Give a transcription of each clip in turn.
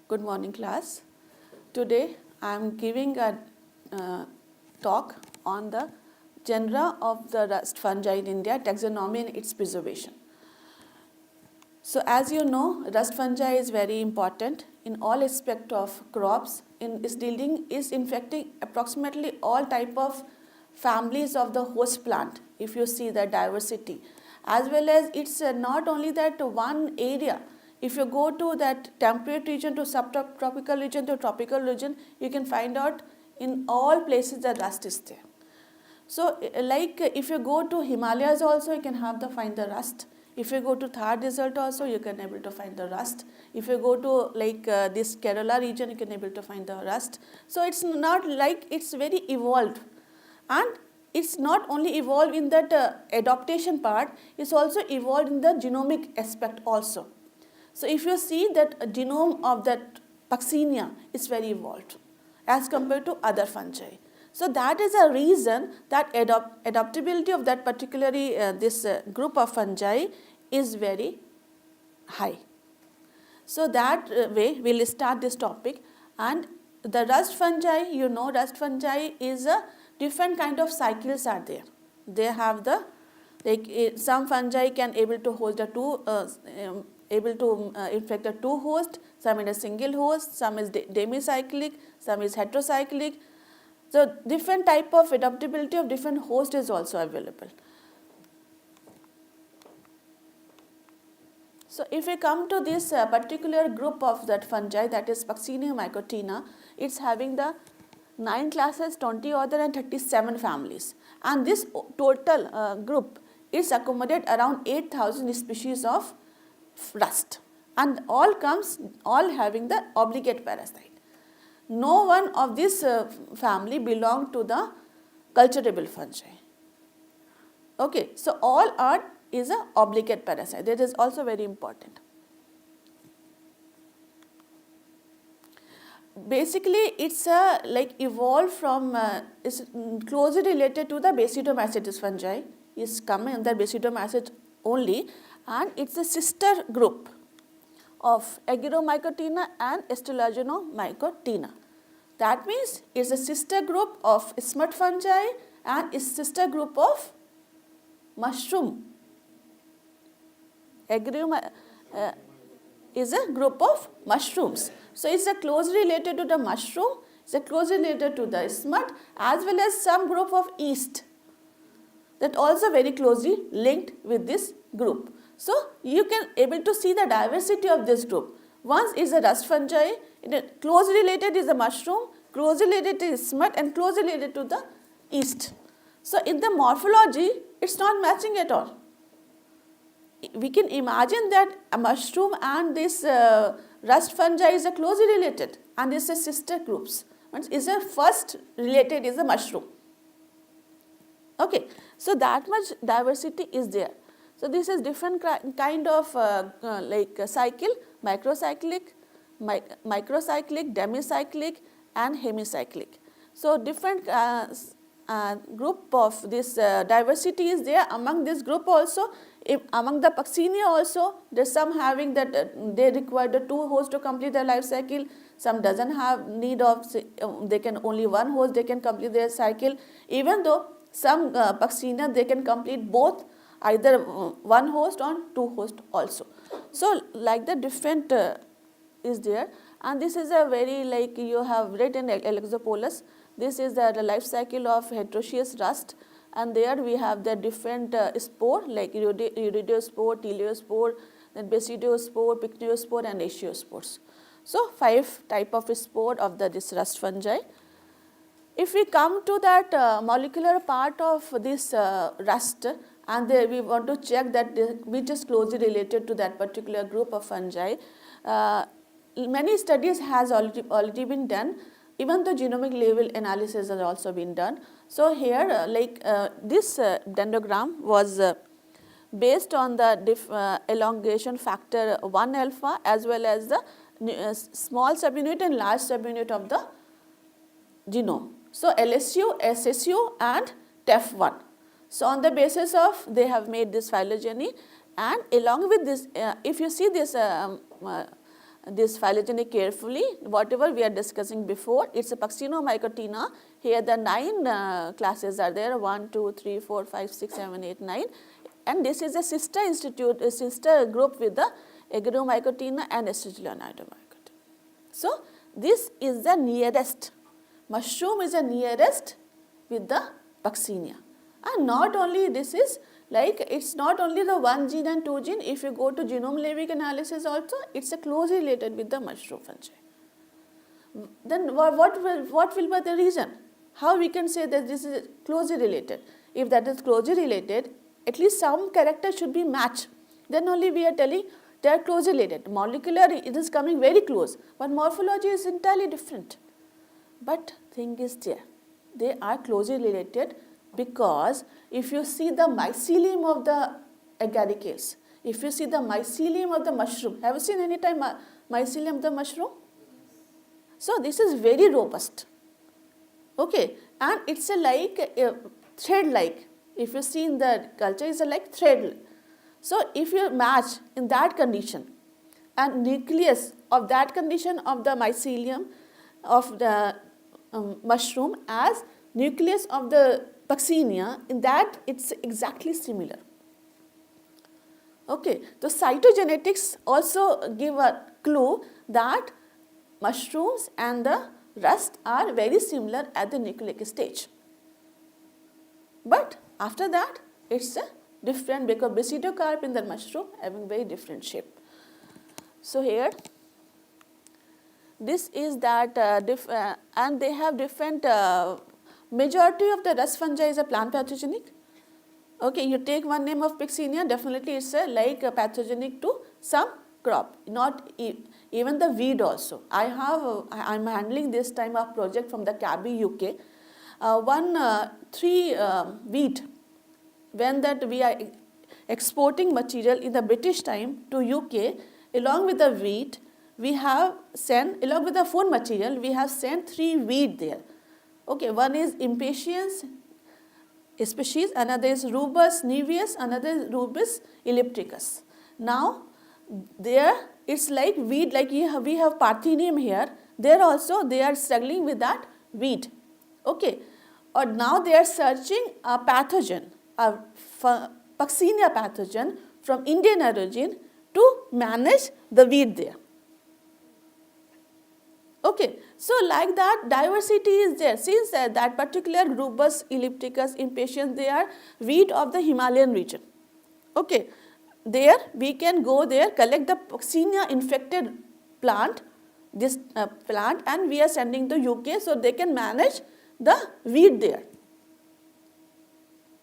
Good morning, class. Today I am giving a talk on the genera of the rust fungi in India, taxonomy and its preservation. So as you know, rust fungi is very important in all aspects of crops. Is infecting approximately all type of families of the host plant. If you see the diversity, as well as it's not only that one area. If you go to that temperate region to subtropical region to tropical region, you can find out in all places the rust is there. So like if you go to Himalayas also, you can find the rust. If you go to Thar Desert also, you can able to find the rust. If you go to like this Kerala region, you can able to find the rust. So it's not like it's very evolved, and it's not only evolved in that adaptation part, it's also evolved in the genomic aspect also. So if you see that genome of that Puccinia is very evolved as compared to other fungi. So that is a reason that adaptability of that particularly this group of fungi is very high. So that way we will start this topic. And the rust fungi, you know, rust fungi is a different kind of cycles are there. They have the some fungi can able to hold the two infect a two host, some in a single host, some is demicyclic, some is heterocyclic. So different type of adaptability of different host is also available. So if we come to this particular group of that fungi, that is Puccinia mycotina, it's having the 9 classes, 20 order and 37 families. And this total group is accommodated around 8,000 species of rust, and all having the obligate parasite. No one of this family belong to the culturable fungi. Okay, so all is a obligate parasite. That is also very important. Basically, it's like evolved from is closely related to the Basidiomycetes fungi. Is coming under Basidiomycetes only, and it's a sister group of Agromycotina and Aestulaginomycotina. That means it's a sister group of smut fungi and is sister group of mushroom. Is a group of mushrooms. So it's a closely related to the mushroom, it's a closely related to the smut, as well as some group of yeast that also very closely linked with this group. So you can able to see the diversity of this group. One is a rust fungi, closely related is a mushroom, closely related to smut, and closely related to the yeast. So in the morphology, it's not matching at all. We can imagine that a mushroom and this rust fungi is a closely related, and this is sister groups. Is a first related is a mushroom. Okay, so that much diversity is there. So this is different kind of like cycle: microcyclic, demicyclic, and hemicyclic. So different group of this diversity is there among this group also. Among the Puccinia also, there's some having that they require the two hosts to complete their life cycle. Some doesn't have need of, they can only one host, they can complete their cycle. Even though some Puccinia, they can complete both, either one host or two host also. So like the different is there, and this is a very like you have read in Alexopolus. This is the life cycle of heteroecious rust, and there we have the different spore like iridospore, teleospore, then basidiospore, pycnospore, and achiospores. So 5 type of spore of this rust fungi. If we come to that molecular part of this rust, and we want to check that which is closely related to that particular group of fungi, many studies has already been done. Even the genomic level analysis has also been done. So here this dendrogram was based on the elongation factor 1 alpha as well as the small subunit and large subunit of the genome. So LSU, SSU, and TEF1. So on the basis of they have made this phylogeny, and along with this if you see this this phylogeny carefully. Whatever we are discussing before, it's a Puccinomycotina. Here the 9 classes are there, 1, 2, 3, 4, 5, 6, 7, 8, 9. And this is a sister group with the Agromycotina and Aspergillomycotina. So this is the nearest, mushroom is the nearest with the Puccinia. And not only this is, like, it's not only the 1 gene and 2 gene, if you go to genome-level analysis also, it's a closely related with the mushroom fungi. Then what will be the reason? How we can say that this is closely related? If that is closely related, at least some character should be matched. Then only we are telling they are closely related. Molecular, it is coming very close, but morphology is entirely different. But thing is there, they are closely related because if you see the mycelium of the agaricales, if you see the mycelium of the mushroom, have you seen any time mycelium of the mushroom? So this is very robust. Okay, and it's a thread-like. If you see in the culture, it's a like thread. So if you match in that condition and nucleus of that condition of the mycelium of the mushroom as nucleus of the Puccinia, in that it's exactly similar. Okay, so cytogenetics also give a clue that mushrooms and the rust are very similar at the nucleic stage. But after that, it's a different, because basidocarp in the mushroom having very different shape. So here, this is that, and they have different, majority of the rust fungi is a plant pathogenic. Okay, you take one name of Puccinia, definitely it's a pathogenic to some crop, not even the weed also. I'm handling this time of project from the Cabby UK. 3 wheat, when that we are exporting material in the British time to UK, along with the wheat, we have sent, along with the food material, we have sent 3 wheat there. Okay, one is Impatiens species, another is Rubus niveus, another is Rubus ellipticus. Now, there it's like wheat, like we have Parthenium here, there also they are struggling with that wheat. Okay, or now they are searching a pathogen, a Puccinia pathogen from Indian origin to manage the wheat there. Okay, so like that diversity is there, since that particular Rubus ellipticus Impatiens, they are wheat of the Himalayan region. Okay, there we can go there, collect the Puccinia infected plant, this plant, and we are sending to UK so they can manage the wheat there.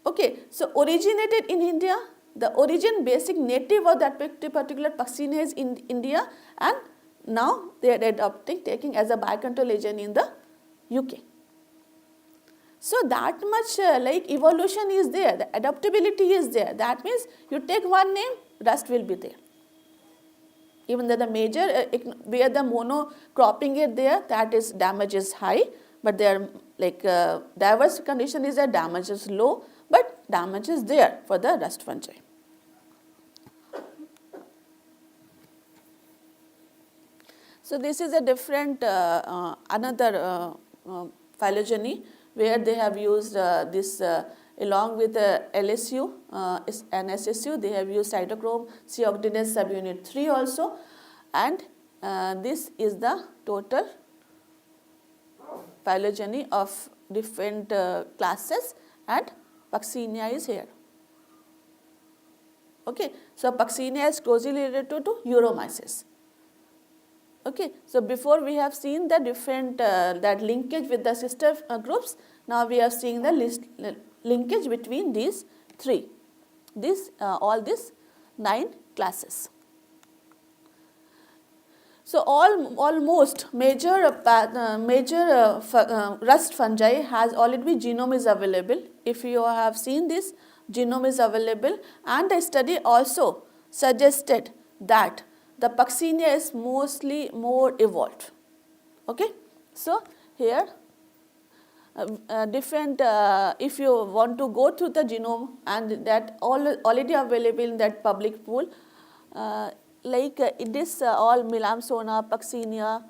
Okay, so originated in India, the origin basic native of that particular Puccinia is in India, and now they are adopting, taking as a biocontrol agent in the UK. So that much like evolution is there, the adaptability is there. That means you take one name, rest will be there. Even though the major, where the monocropping is there, that is damage is high, but there like diverse condition is that damage is low, but damage is there for the rust fungi. So this is a different, another phylogeny where they have used this along with LSU and SSU, they have used cytochrome C oxidase subunit 3 also, and this is the total phylogeny of different classes, and Puccinia is here. Okay, so Puccinia is closely related to Euromyces. Okay, so before we have seen the different that linkage with the sister groups. Now we are seeing the linkage between these 3, all these 9 classes. So almost major rust fungi has already genome is available. If you have seen this, genome is available, and the study also suggested that the Puccinia is mostly more evolved. Okay, so here different, if you want to go through the genome and that already available in that public pool, like this all Melamsona, Puccinia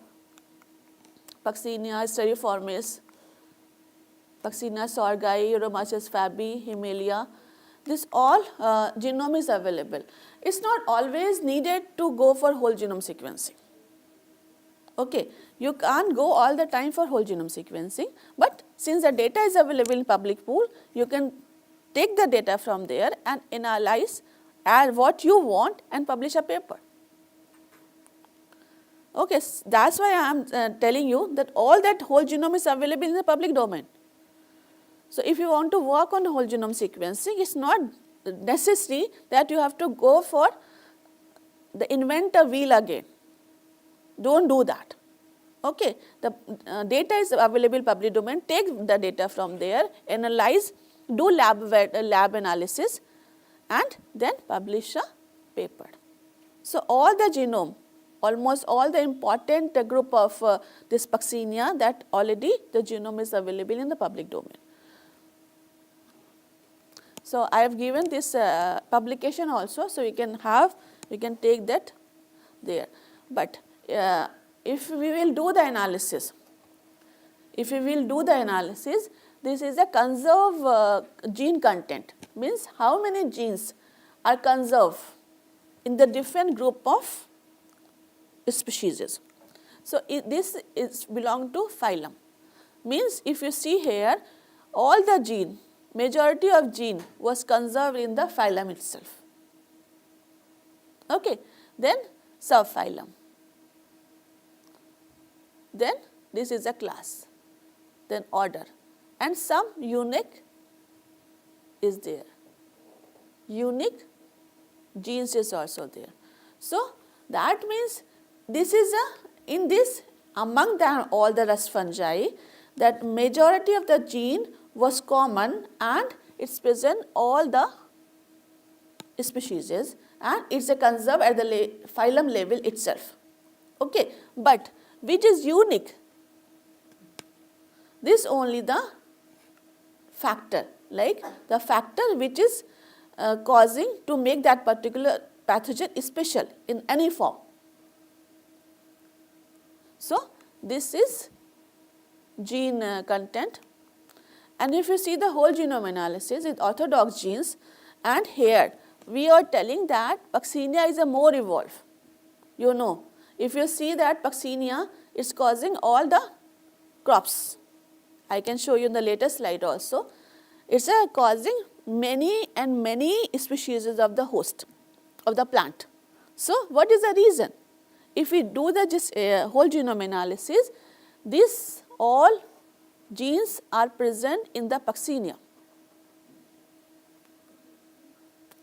styriformis, Puccinia sorghii, Euromachus fabi, Himelia. This all genome is available. It's not always needed to go for whole genome sequencing. Okay, you can't go all the time for whole genome sequencing, but since the data is available in public pool, you can take the data from there and analyze what you want and publish a paper. Okay, that's why I am telling you that all that whole genome is available in the public domain. So if you want to work on whole genome sequencing, it's not necessary that you have to go for invent a wheel again. Don't do that. Okay, the data is available in public domain. Take the data from there, analyze, do lab analysis, and then publish a paper. So all the genome, almost all the important group of this Puccinia, that already the genome is available in the public domain. So I have given this publication also, so you can take that there. But if we will do the analysis, this is a conserve gene content, means how many genes are conserved in the different group of species. So this is belong to phylum, means if you see here, all the gene, majority of gene was conserved in the phylum itself. Okay, then subphylum. Then this is a class, then order, and some unique is there. Unique genes is also there. So that means this is in this among all the rust fungi, that majority of the gene was common and it's present all the species, and it's a conserved at the phylum level itself. Okay, but which is unique? This only the factor, like the factor which is causing to make that particular pathogen special in any form. So this is gene content. And if you see the whole genome analysis with orthodox genes, and here we are telling that Puccinia is a more evolved. You know, if you see that Puccinia is causing all the crops, I can show you in the latest slide also, it's causing many and many species of the host of the plant. So what is the reason? If we do the whole genome analysis, these all genes are present in the Puccinia.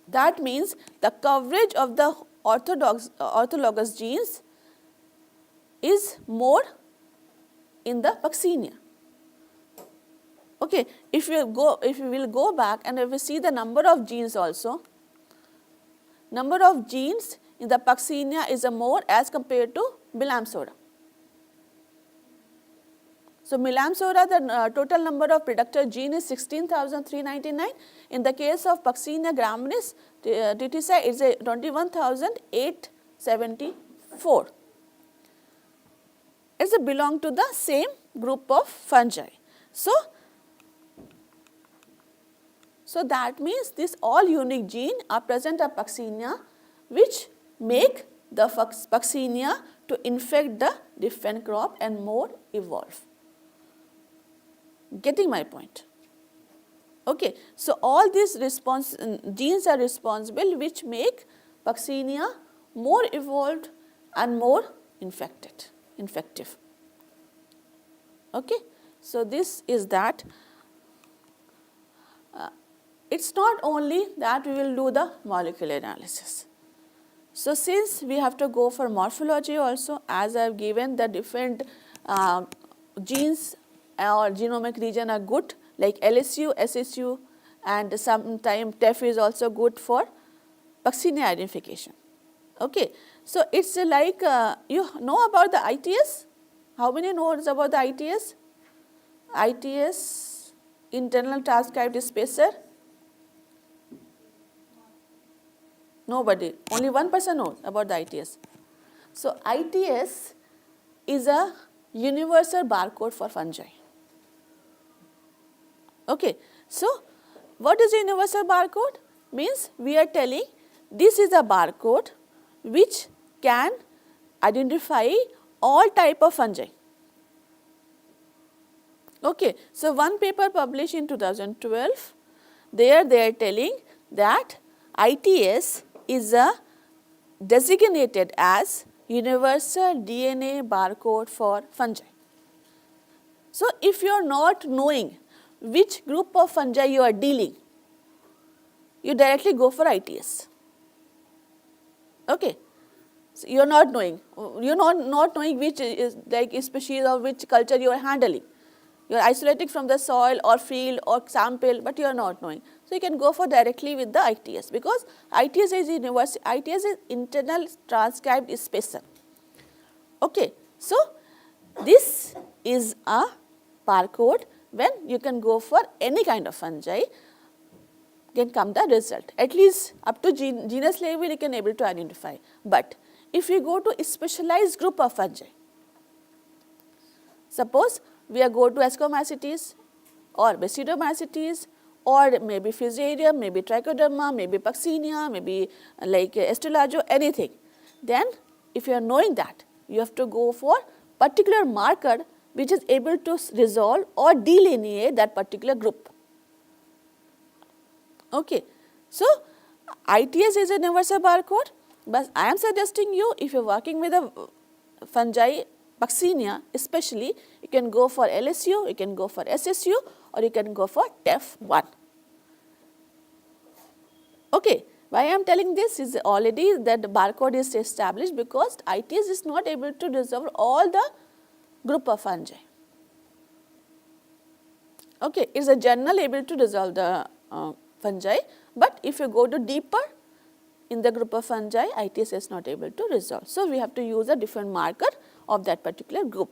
That means the coverage of the orthologous genes is more in the Puccinia. Okay, if we will go back and if we see the number of genes also, number of genes in the Puccinia is more as compared to Melamsora. So Melamsora, the total number of predictor gene is 16,399. In the case of Puccinia graminis, TTSI is 21,874. It's belong to the same group of fungi. So that means this all unique gene are present at Puccinia, which make the Puccinia to infect the different crop and more evolve. Getting my point? Okay, so all these genes are responsible which make Puccinia more evolved and more infective. Okay, so this is that. It's not only that we will do the molecular analysis. So since we have to go for morphology also, as I have given the different genes or genomic region are good, like LSU, SSU, and sometimes TEF is also good for Puccinia identification. Okay, so it's like you know about the ITS. How many knows about the ITS? ITS, internal transcript spacer. Nobody. Only one person knows about the ITS. So ITS is a universal barcode for fungi. Okay. So what is a universal barcode? Means we are telling this is a barcode which can identify all type of fungi. Okay. So one paper published in 2012, there they are telling that ITS is a designated as universal DNA barcode for fungi. So if you are not knowing which group of fungi you are dealing, you directly go for ITS. Okay. So you are not knowing, you are not knowing which is like species or which culture you are handling. You are isolating from the soil or field or sample, but you are not knowing. So you can go for directly with the ITS, because ITS is universal, ITS is internal transcribed specimen. Okay. So this is a barcode when you can go for any kind of fungi, can come the result. At least up to genus level you can able to identify. But if you go to a specialized group of fungi, suppose we are go to Ascomycetes or Basidiomycetes or maybe Fusarium, maybe Trichoderma, maybe Puccinia, maybe like Estulajo, anything. Then if you are knowing that, you have to go for particular marker which is able to resolve or delineate that particular group. Okay. So ITS is a universal barcode, but I am suggesting you, if you are working with a fungi, Puccinia especially, you can go for LSU, you can go for SSU, or you can go for TEF1. Okay. Why I am telling this is already that the barcode is established, because ITS is not able to resolve all the group of fungi. Okay. It is a general able to resolve the fungi, but if you go to deeper in the group of fungi, ITS is not able to resolve. So we have to use a different marker of that particular group.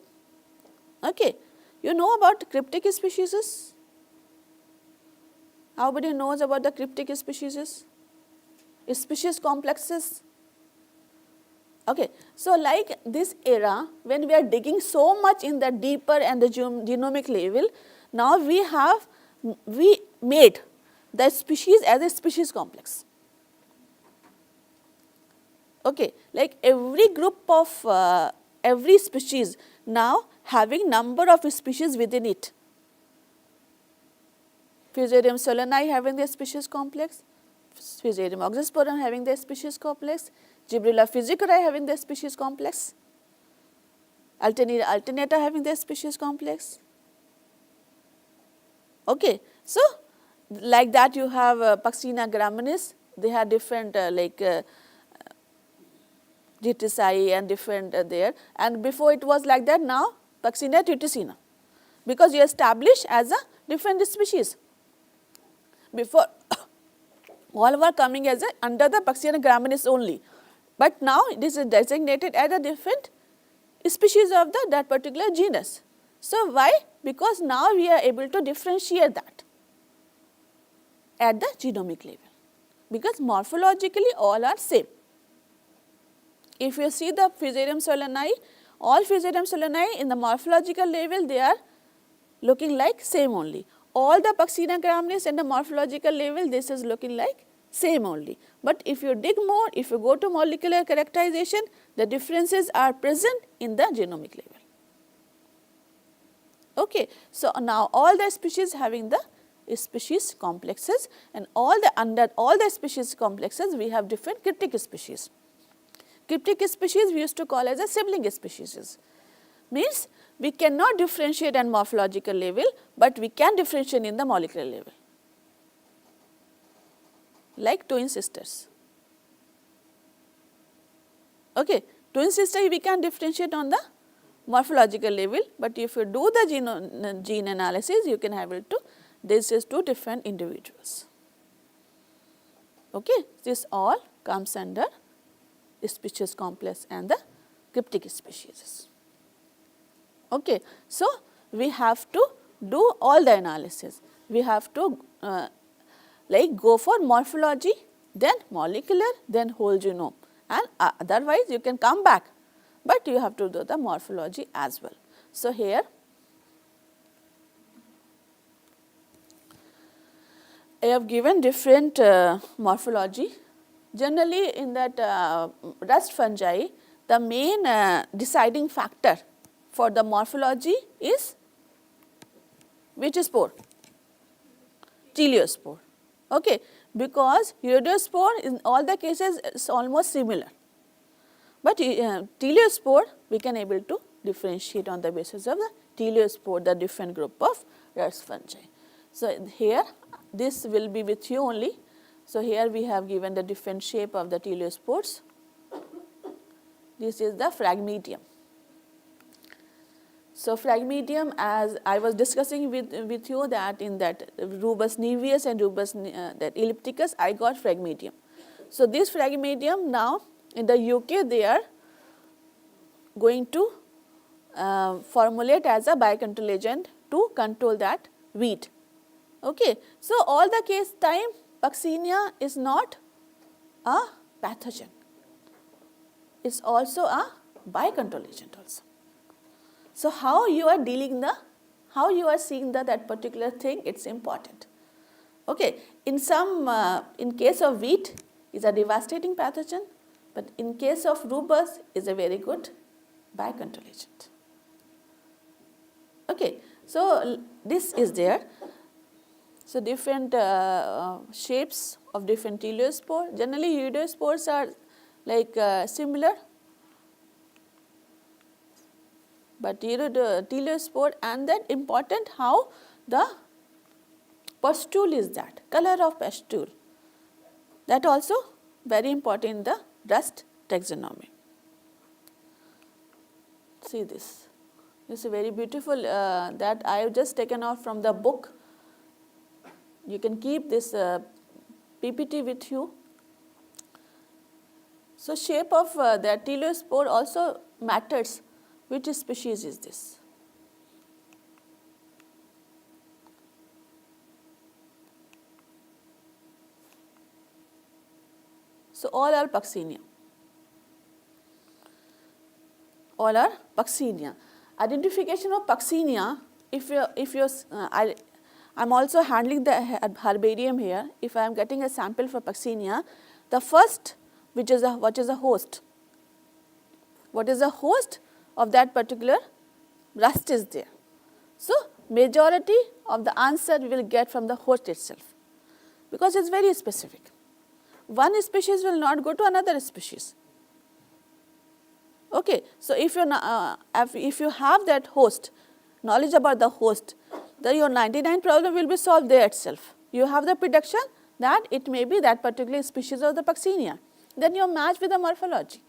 Okay. You know about cryptic species? Everybody knows about the cryptic species? Species complexes. Okay. So like this era, when we are digging so much in the deeper and the genomic level, now we made the species as a species complex. Okay. Like every group of every species now having number of species within it. Fusarium solani having the species complex, Fusarium oxysporum having the species complex, Gibberella physicora having the species complex, Alternata alternata having the species complex. Okay. So like that you have Puccinia graminis, they have different Gittici and different there, and before it was like that, now Puccinia tuticina, because you established as a different species. Before all were coming as a under the Puccinia graminis only, but now this is designated as a different species of that particular genus. So why? Because now we are able to differentiate that at the genomic level, because morphologically all are same. If you see the Fusarium solani, all Fusarium solani in the morphological level they are looking like same only. All the Puccinia graminis in the morphological level, this is looking like same only. But if you dig more, if you go to molecular characterization, the differences are present in the genomic level. Okay. So now all the species having the species complexes, and all the under all the species complexes we have different cryptic species. Cryptic species we used to call as a sibling species. Means we cannot differentiate at morphological level, but we can differentiate in the molecular level, like twin sisters. Okay. Twin sister we can differentiate on the morphological level, but if you do the gene analysis, you can have it to this is two different individuals. Okay. This all comes under species complex and the cryptic species. Okay. So we have to do all the analysis. We have to like go for morphology, then molecular, then whole genome, and otherwise you can come back, but you have to do the morphology as well. So, here I have given different morphology. Generally in that rust fungi, the main deciding factor for the morphology is which spore? Teleospore. Okay, because iridospore in all the cases is almost similar, but teleospore we can able to differentiate on the basis of the teleospore, the different group of rust fungi. So, here this will be with you only. So, here we have given the different shape of the teleospores. This is the phragmidium. So, phragmidium, as I was discussing with you, that in that rubus nevius and rubus that ellipticus, I got phragmidium. So, this phragmidium now in the UK they are going to formulate as a biocontrol agent to control that wheat. Okay. So, all the case time Puccinia is not a pathogen, it is also a biocontrol agent also. So, how you are dealing how you are seeing that particular thing, it is important. Okay. In some, in case of wheat is a devastating pathogen, but in case of rubus is a very good biocontrol agent. Okay. So, this is there. So, different shapes of different teleospore. Generally, iridospores are like similar, but teleospore, and then important how the pustule is, that color of pustule, that also very important in the rust taxonomy. See this is very beautiful that I have just taken off from the book. You can keep this PPT with you. So, shape of the teleospore also matters. Which species is this? So, all are Puccinia. All are Puccinia. Identification of Puccinia, if you I am also handling the herbarium here. If I am getting a sample for Puccinia, the first, which is what is a host? What is the host of that particular rust is there? So, majority of the answer we will get from the host itself, because it is very specific. One species will not go to another species. Okay. So, if you have that host, knowledge about the host, then your 99 problem will be solved there itself. You have the prediction that it may be that particular species of the Puccinia, then you match with the morphology.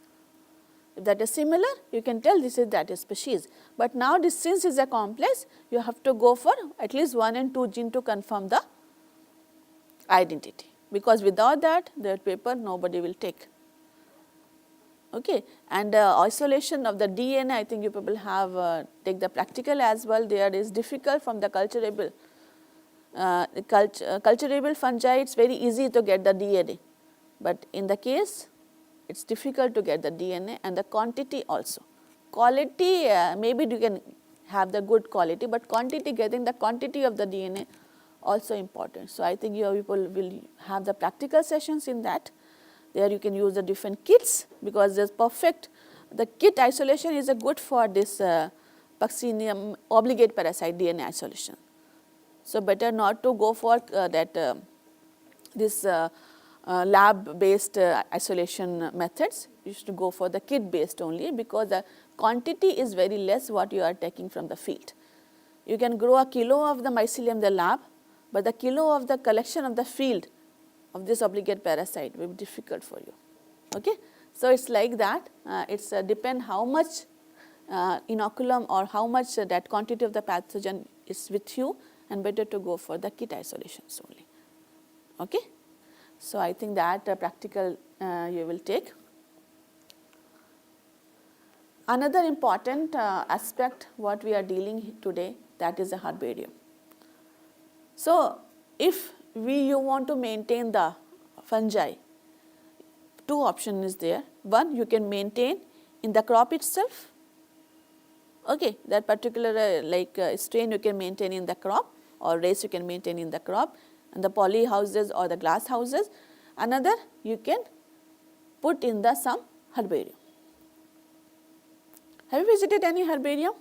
If that is similar, you can tell this is that species. But now this, since is a complex, you have to go for at least 1 and 2 gene to confirm the identity, because without that the paper nobody will take. Okay. And isolation of the DNA, I think you people have take the practical as well. There is difficult from the culturable. Culturable fungi, it is very easy to get the DNA, but in the case it is difficult to get the DNA, and the quantity also. Quality, maybe you can have the good quality, but quantity, getting the quantity of the DNA also important. So, I think your people will have the practical sessions in that. There you can use the different kits, because there is perfect, the kit isolation is a good for this Puccinia obligate parasite DNA isolation. So, better not to go for this lab based isolation methods. You should go for the kit based only, because the quantity is very less what you are taking from the field. You can grow a kilo of the mycelium in the lab, but the kilo of the collection of the field of this obligate parasite will be difficult for you. Okay. So, it is like that, it is depend how much inoculum or how much that quantity of the pathogen is with you, and better to go for the kit isolations only. Okay. So, I think that practical you will take. Another important aspect what we are dealing today, that is the herbarium. So, if you want to maintain the fungi two options is there. One, you can maintain in the crop itself. Okay, that particular strain you can maintain in the crop, or race you can maintain in the crop, and the poly houses or the glass houses. Another, you can put in the some herbarium. Have you visited any herbarium?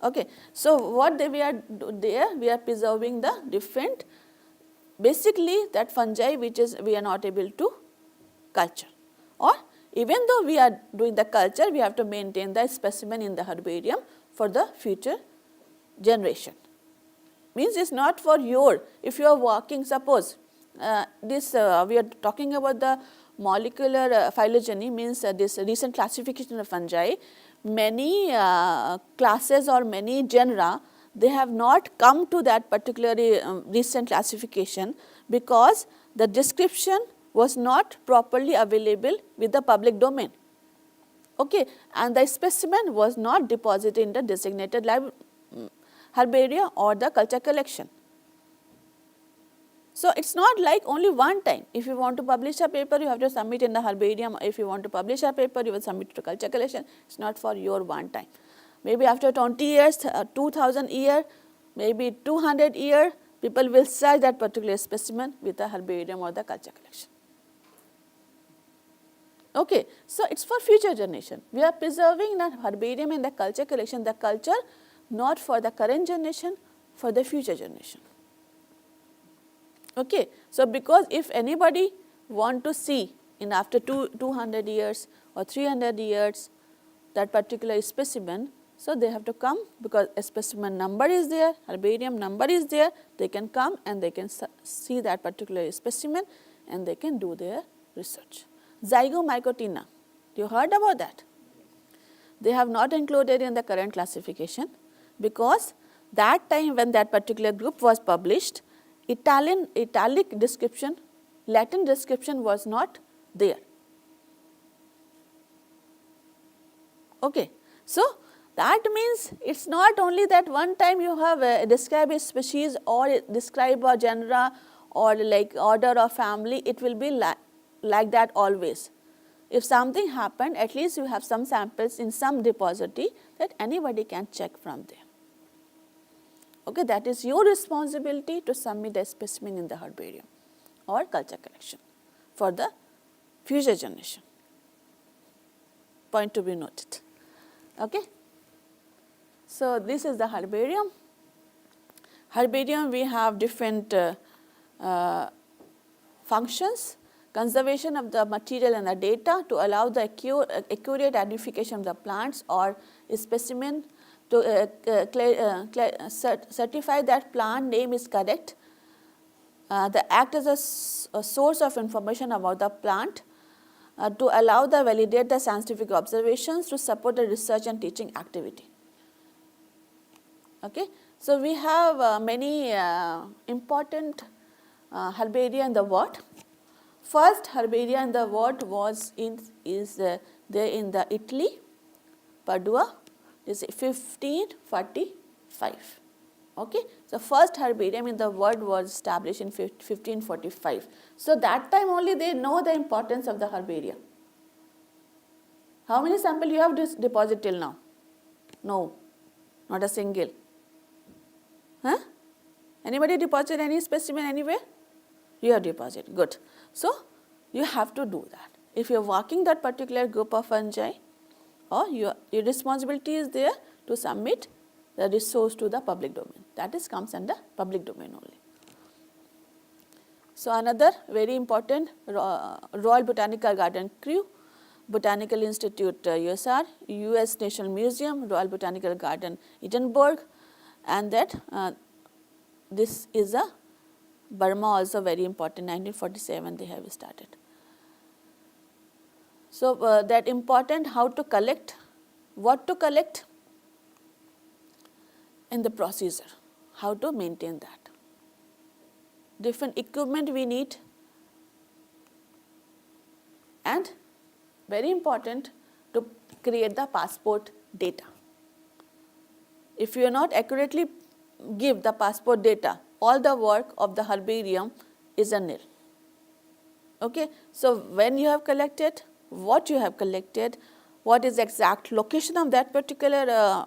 Okay, so what we are there, we are preserving the different, basically that fungi which is we are not able to culture, or even though we are doing the culture, we have to maintain the specimen in the herbarium for the future generation. Means it's not for your, if you are walking, suppose we are talking about the molecular phylogeny, means this recent classification of fungi. Many classes or many genera, they have not come to that particular recent classification because the description was not properly available with the public domain. Okay, and the specimen was not deposited in the designated herbaria or the culture collection. So, it is not like only one time. If you want to publish a paper, you have to submit in the herbarium. If you want to publish a paper, you will submit to culture collection. It is not for your one time. Maybe after 20 years, 2000 years, maybe 200 years, people will search that particular specimen with the herbarium or the culture collection. Okay, so it is for future generation. We are preserving the herbarium and the culture collection, the culture not for the current generation, for the future generation. Okay, so because if anybody want to see in after 200 years or 300 years that particular specimen, so they have to come, because a specimen number is there, herbarium number is there, they can come and they can see that particular specimen and they can do their research. Zygomycotina, you heard about that? They have not included in the current classification because that time when that particular group was published, italic description, Latin description was not there. Okay, so that means it is not only that one time you have described a species or describe a genera or like order or family, it will be like that always. If something happened, at least you have some samples in some repository that anybody can check from there. Okay, that is your responsibility to submit the specimen in the herbarium or culture collection for the future generation. Point to be noted. Okay. So, this is the herbarium. Herbarium, we have different functions. Conservation of the material and the data to allow the accurate identification of the plants or specimen, to certify that plant name is correct. They act as a source of information about the plant, to allow the validate the scientific observations to support the research and teaching activity. Okay. So, we have many important herbaria in the world. First herbaria in the world is there in the Italy, Padua, is 1545. Okay. So, first herbarium in the world was established in 1545. So, that time only they know the importance of the herbaria. How many samples you have deposited till now? No, not a single. Huh? Anybody deposited any specimen anywhere? You have deposited, good. So, you have to do that. If you are working that particular group of fungi, or your responsibility is there to submit the resource to the public domain. That is comes under public domain only. So, another very important Royal Botanical Garden Kew, Botanical Institute USR, US National Museum, Royal Botanical Garden Edinburgh, and that this is a Burma also very important, 1947 they have started. So, that important how to collect, what to collect in the procedure, how to maintain that. Different equipment we need, and very important to create the passport data. If you are not accurately give the passport data, all the work of the herbarium is a nil. Okay, so when you have collected, what you have collected, what is the exact location of that particular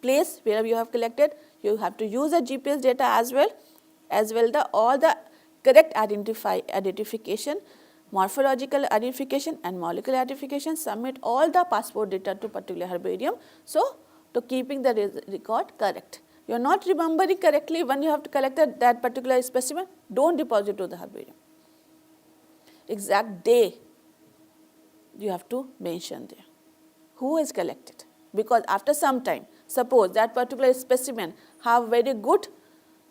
place where you have collected, you have to use the GPS data as well the all the correct identification, morphological identification and molecular identification, submit all the passport data to particular herbarium. So, to keeping the record correct. You are not remembering correctly when you have collected that particular specimen, don't deposit to the herbarium. Exact day you have to mention there. Who is collected? Because after some time, suppose that particular specimen have very good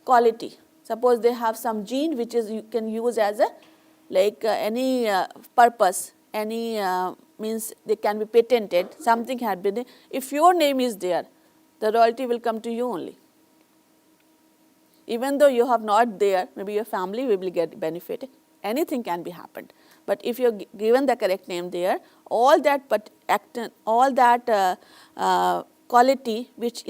quality. Suppose they have some gene which is you can use as a any purpose, any means they can be patented, something had been. If your name is there, the royalty will come to you only. Even though you have not there, maybe your family will get benefited. Anything can be happened. But if you are given the correct name there, all that quality which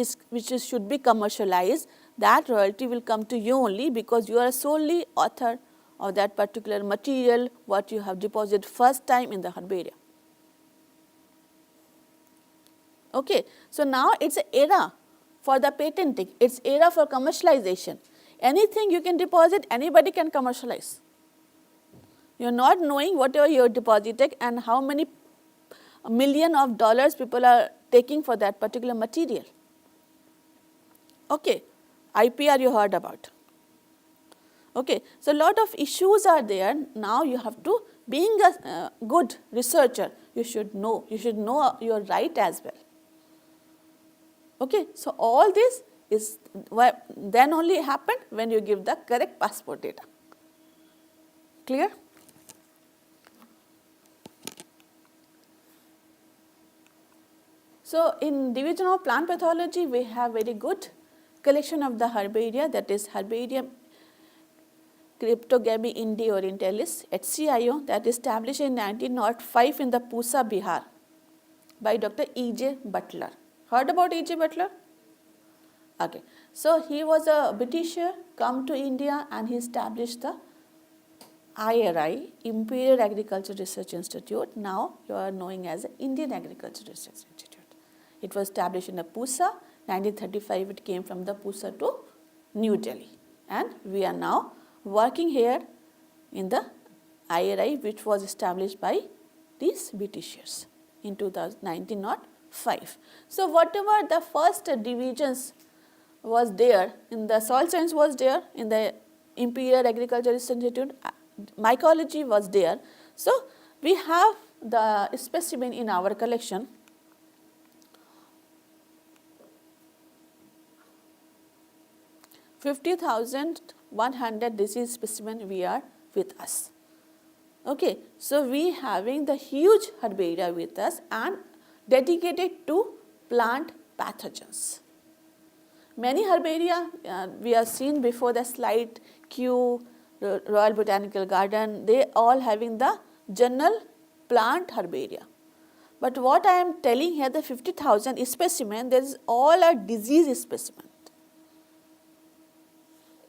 should be commercialized, that royalty will come to you only because you are solely author of that particular material what you have deposited first time in the herbarium. Okay, so now it's an era for the patenting, it's era for commercialization. Anything you can deposit, anybody can commercialize. You are not knowing whatever you are depositing and how many million of dollars people are taking for that particular material. Okay, IPR you heard about. Okay, so lot of issues are there. Now you have to, being a good researcher, you should know your right as well. Okay, so all this is then only happen when you give the correct passport data. Clear? So, in division of plant pathology, we have very good collection of the herbaria, that is Herbarium Cryptogamy Indi Orientalis, HCIO, that is established in 1905 in the Pusa, Bihar by Dr. E.J. Butler. Heard about E.J. Butler? Okay. So, he was a Britisher, come to India and he established the IRI, Imperial Agriculture Research Institute. Now, you are knowing as Indian Agriculture Research Institute. It was established in the Pusa, 1935 it came from the Pusa to New Delhi. And we are now working here in the IRI which was established by these Britishers in 1905. So, whatever the first divisions was there in the soil science was there in the Imperial Agriculture Research Institute, mycology was there. So, we have the specimen in our collection. $50,100 disease specimen we are with us. Okay, so we having the huge herbaria with us and dedicated to plant pathogens. Many herbaria we have seen before the slide, Kew, Royal Botanical Garden, they all having the general plant herbaria. But what I am telling here, the 50,000 specimen, there is all a disease specimen.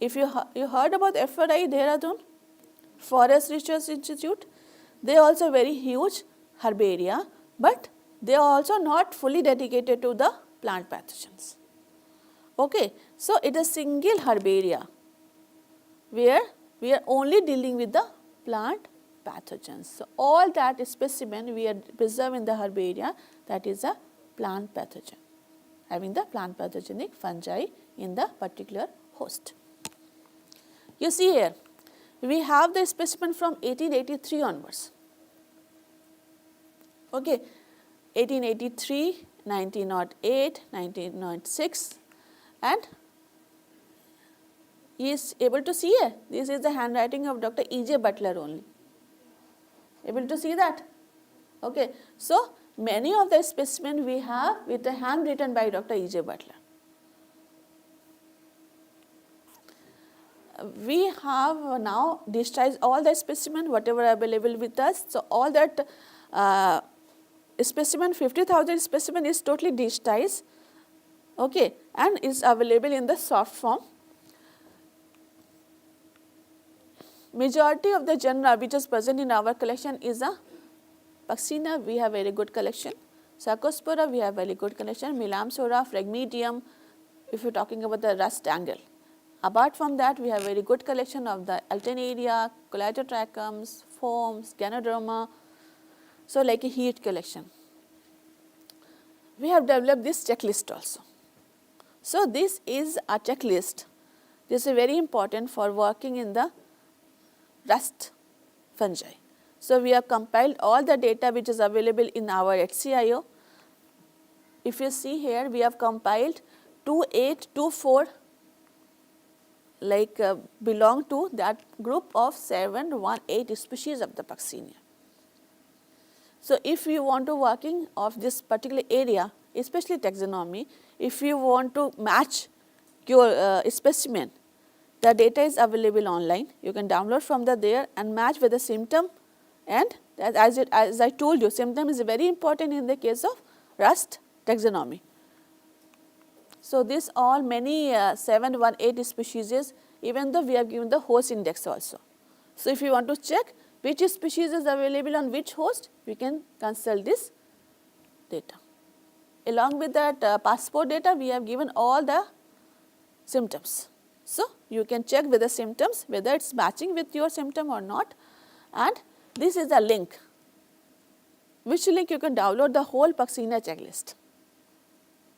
If you heard about FRI Dehradun, Forest Research Institute, they are also very huge herbaria, but they are also not fully dedicated to the plant pathogens. Okay, so it is single herbaria where we are only dealing with the plant pathogens. So, all that specimen we are preserved in the herbaria, that is a plant pathogen, having the plant pathogenic fungi in the particular host. You see here, we have the specimen from 1883 onwards. Okay, 1883, 1908, 1906, and he is able to see here. This is the handwriting of Dr. E.J. Butler only. Able to see that? Okay, so many of the specimen we have with the hand written by Dr. E.J. Butler. We have now digitized all the specimen whatever available with us. So, all that specimen 50,000 specimen is totally digitized, okay, and is available in the soft form. majority of the genera which is present in our collection is a Puccina, we have very good collection. Sarcospora, we have very good collection. Melamsora, Phragmidium, if you're talking about the rust angle. Apart from that, we have very good collection of the Alternaria, Collatotrichums, Forms, Ganoderma, so like a huge collection. We have developed this checklist also. So this is a checklist. This is very important for working in the rust fungi. So we have compiled all the data which is available in our HCIO. If you see here, we have compiled 2824 belong to that group of 718 species of the Puccinia. So if you want to working of this particular area, especially taxonomy, if you want to match your specimen, the data is available online. You can download from there and match with the symptom, and as I told you, symptom is very important in the case of rust taxonomy. So this all many 718 species, even though we have given the host index also. So if you want to check which species is available on which host, we can consult this data. Along with that passport data, we have given all the symptoms. So you can check with the symptoms whether it's matching with your symptom or not, and this is a link, which link you can download the whole Puccinia checklist.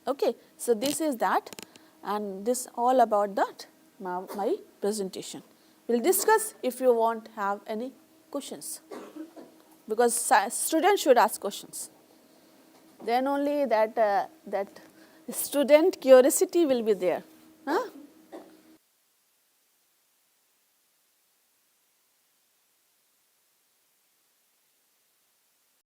Okay, so this is that, and this all about that my presentation. We'll discuss if you want have any questions, because students should ask questions. Then only that student curiosity will be there. Huh?